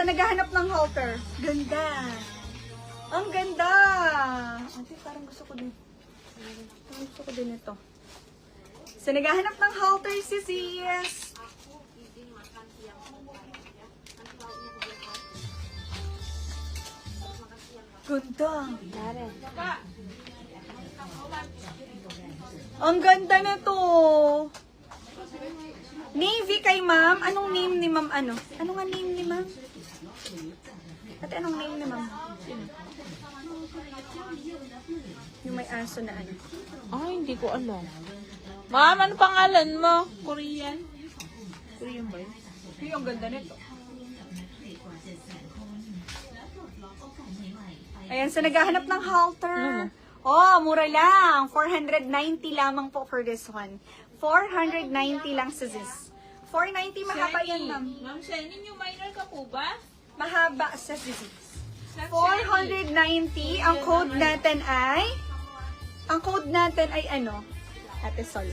Sa naghahanap ng halter. Ganda. Ang ganda. Ate, parang gusto ko din. Parang gusto ko din ito. Sa naghahanap ng halter, sis. Ganda. Ang ganda nito. Navy kay ma'am. Anong name ni ma'am ano? Ano nga name ni ma'am? Ate, anong name ni ma'am? Yung may aso na ano. Ay, hindi ko alam. Ma'am, ano pangalan mo? Korean? Korean ba yun? Yung ganda nito. Ayan, sa naghahanap ng halter. Oh, mura lang. 490 lamang po for this one. 490 lang sa sis. 490 mahaba yan, ma'am. Ma'am Shani, yung minor ka po ba? Mahaba sa sis. 490. Ang code natin ay ano? Ate Sol.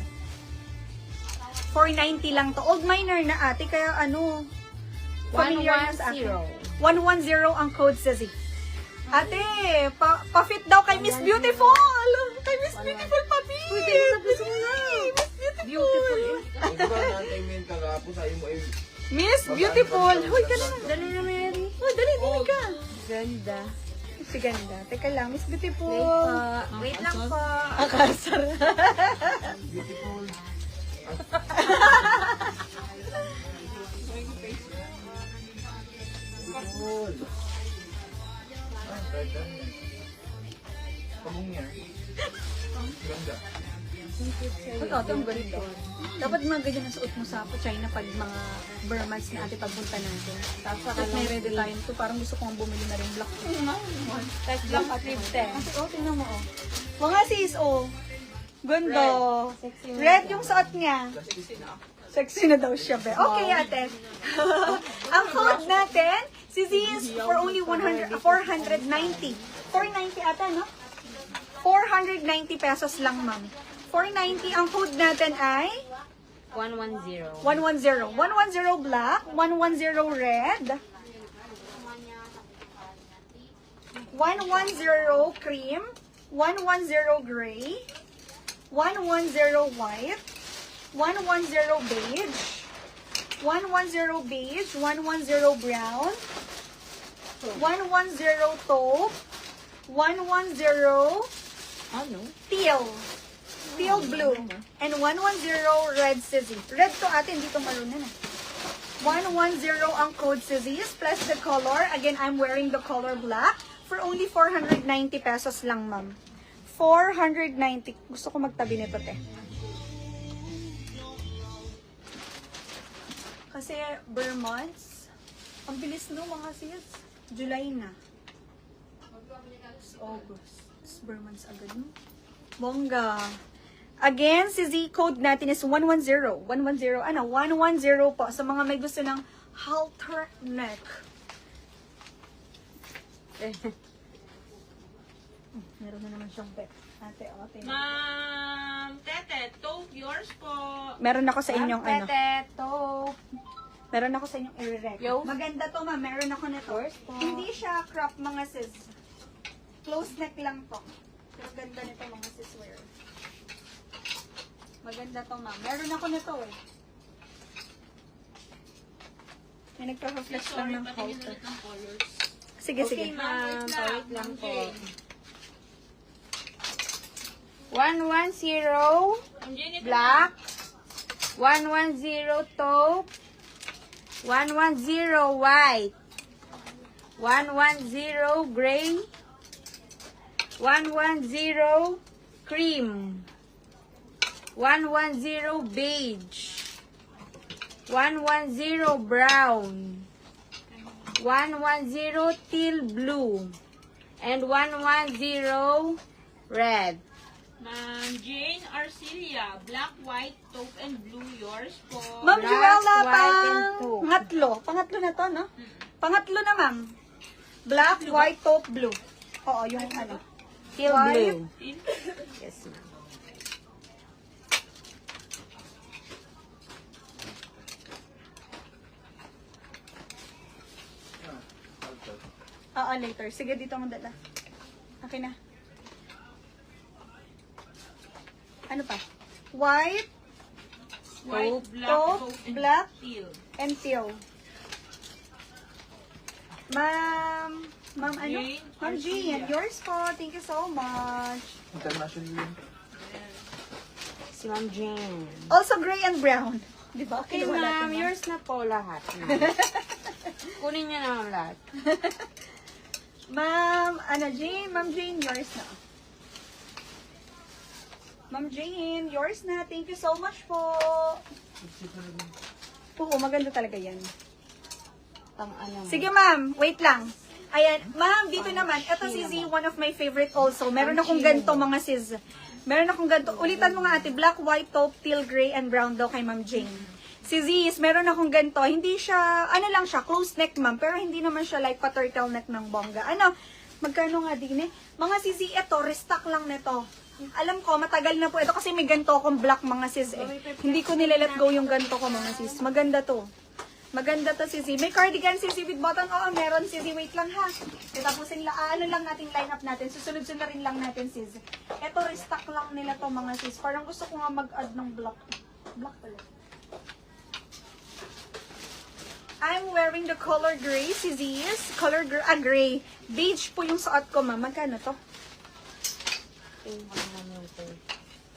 490 lang to. Old minor na ate, kaya ano? Familiar na sa akin. 110 ang code sa sis. Ate, pa-fit daw kay Miss Beautiful. Kay Miss Beautiful, pa-fit. Miss Beautiful. Miss Beautiful. Hoy, ka na. Dali na, Mary. Oh, dali ka. Ganda. Si ganda. Teka lang, Miss Beautiful. Wait lang po. Akasar. Beautiful. Beautiful. Pagong niya. Ganda. Ito, ang ganito. Dapat mga ganyan ang suot mo sa China pag mga Burmans na ate pagpunta natin. Tapos may ready tayo ito. Parang gusto kong bumili na rin black. Touch lang at lipte. Oh, tingnan mo, oh. Mga sis, oh. Ganda. Red yung suot niya. Sexy na daw siya, be. Okay, ate. Ang code natin, si Z is for only 490. 490 ata, no? 490 pesos lang, ma'am. 490. Ang code natin ay 110. 110. 110 black, 110 red, 110 cream, 110 gray, 110 white, 110 beige, 110 beige, 110 brown, 110 taupe, 110 Ano? teal blue, and 110 red sizzy. Red to ate, hindi to maroon na. 110 ang code sizzies plus the color. Again, I'm wearing the color black for only 490 pesos lang, ma'am. 490. Gusto ko magtabi nito, te. Kasi Vermonts, ang bilis no mga sis. July na. August. Vermonts agad no. Bongga. Again, si Z code natin is 110. 110. Ano? 110 po. Sa mga may gusto ng halter neck. Meron na naman siyang pet. Ate, ate. Ma'am, Tete, taupe yours po. Meron ako sa inyong ano. Tete, taupe. Meron ako sa inyong i-rec. Yo. Maganda to, ma'am. Meron ako nito. Hindi siya crop, mga sis. Close neck lang to. Pero ganda nito, mga sis wear. Maganda to, ma'am. Meron ako nito eh. May nagpa-flash lang ng halter. Sige, sige. Okay, ma'am. Wait lang po. 110 black, 110 taupe, 110 white, 110 gray, 110 cream, 110 beige, 110 brown, 110 teal blue, and 110 red. Ma'am Jane Arcilia, black, white, taupe, and blue. Yours po. Ma'am Black, Joella, white, and taupe. pangatlo. Pangatlo na to, no? Pangatlo na, ma'am. Black, white, taupe, blue. Oo, yung ano. Teal White. blue. Yes, ma'am. Oo, later. Sige, dito mo dala. Okay na. Ano pa? White, White, black, taupe, taupe, and black, teal. and teal. Ma'am ano? Jane Ma'am Jean, Arcia. yours po. Thank you so much. International yun. Si Ma'am Jane. Also gray and brown. Di ba? Okay, Kinuha natin, ma'am. Yours na po lahat. ma'am. Kunin niya na ma'am lahat. Ma'am, Jane? Ma'am Jane, yours na. Ma'am Jane, yours na. Thank you so much po. Oo, maganda talaga yan. Pang ano. Sige ma'am, wait lang. Ayan, ma'am, dito naman. Ito si Z, one of my favorite also. Meron akong ganito mga sis. Meron akong ganito. Ulitan mo nga ate, black, white, taupe, teal, gray, and brown daw kay Ma'am Jane. Si Ziz, meron akong ganito. Hindi siya, ano lang siya, close neck ma'am. Pero hindi naman siya like pa-turtleneck ng bongga. Ano, magkano nga din eh? Mga si Z, ito, restock lang nito. Alam ko, matagal na po ito kasi may ganito akong black mga sis eh. Hindi ko nilalet go yung ganito ko mga sis. Maganda to. Maganda to si Z. May cardigan si Z with button. Oo, meron si Z. Wait lang ha. Tapusin lang, ano lang natin line up natin. Susunod-sunod lang natin sis. Ito, restock lang nila to mga sis. Parang gusto ko nga mag-add ng black. Black pala. I'm wearing the color gray, si Ziz. Color gray. Beige po yung suot ko, ma'am. Magkano to?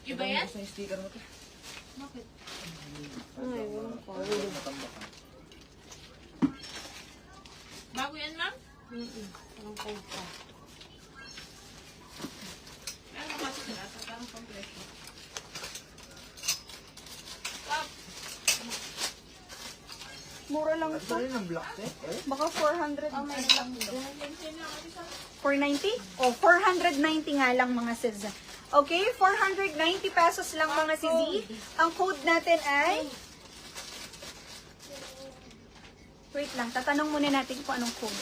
Iba yan? Gusto yung sticker mo to? Bakit? Ay, matambakan. Bago yan, ma'am? Ano Ano kasi sila? Parang compression. Stop! Mura lang Ito to. rin ang black eh. Baka 400 Oh, may lang lang. to. 490? 490? Oh, 490 nga lang mga sis. Okay, 490 pesos lang mga sis. Ang code natin ay... Wait lang, tatanong muna natin kung anong code.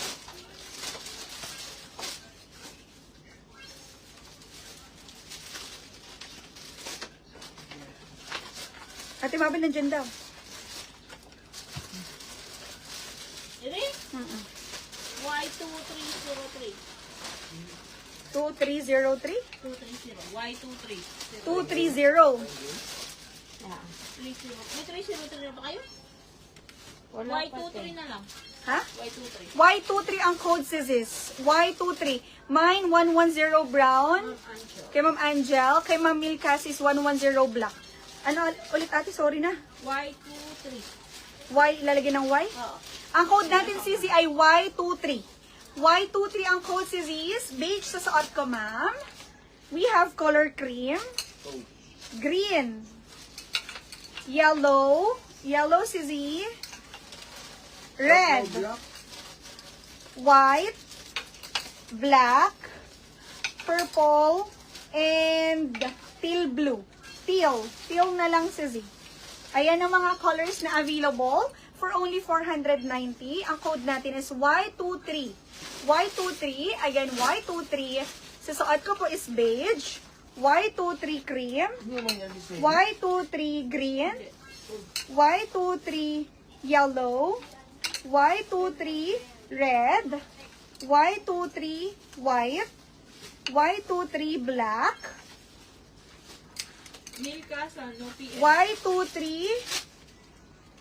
Ate Mabel, nandyan daw. Ini? Y2303. 2303? 230. Y23. 230. Yeah. 30. May 303 na ba kayo? Wala Y23 na lang. Ha? Y23. Y23 ang code sis. Y23. Mine, 110 brown. Kay Ma'am Angel. Kay Ma'am Milkas is 110 black. Ano ulit ate? Sorry na. Y23. Y, ilalagay ng Y? Oo. Ang code natin sis ay Y23. Y23 ang code sis is beige sa suot ko ma'am. We have color cream. Green. Yellow. Yellow sis. Red. White, black, purple, and teal blue. Teal na lang si Z. Ayan ang mga colors na available for only 490. Ang code natin is Y23. Y23, again, Y23. Sa suot ko po is beige. Y23 cream. Y23 green. Y23 yellow. Y23 red, Y23 white, Y23 black, Milkasa, no PM. Y23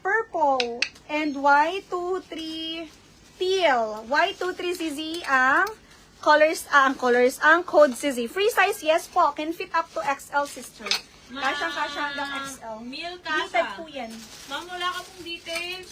purple, and Y23 teal. Y23 CZ ang ang code CZ. Free size, yes po. Can fit up to XL, sister. Kasyang-kasya hanggang XL. Milkasa. Limited po yan. Ma'am, wala ka pong details.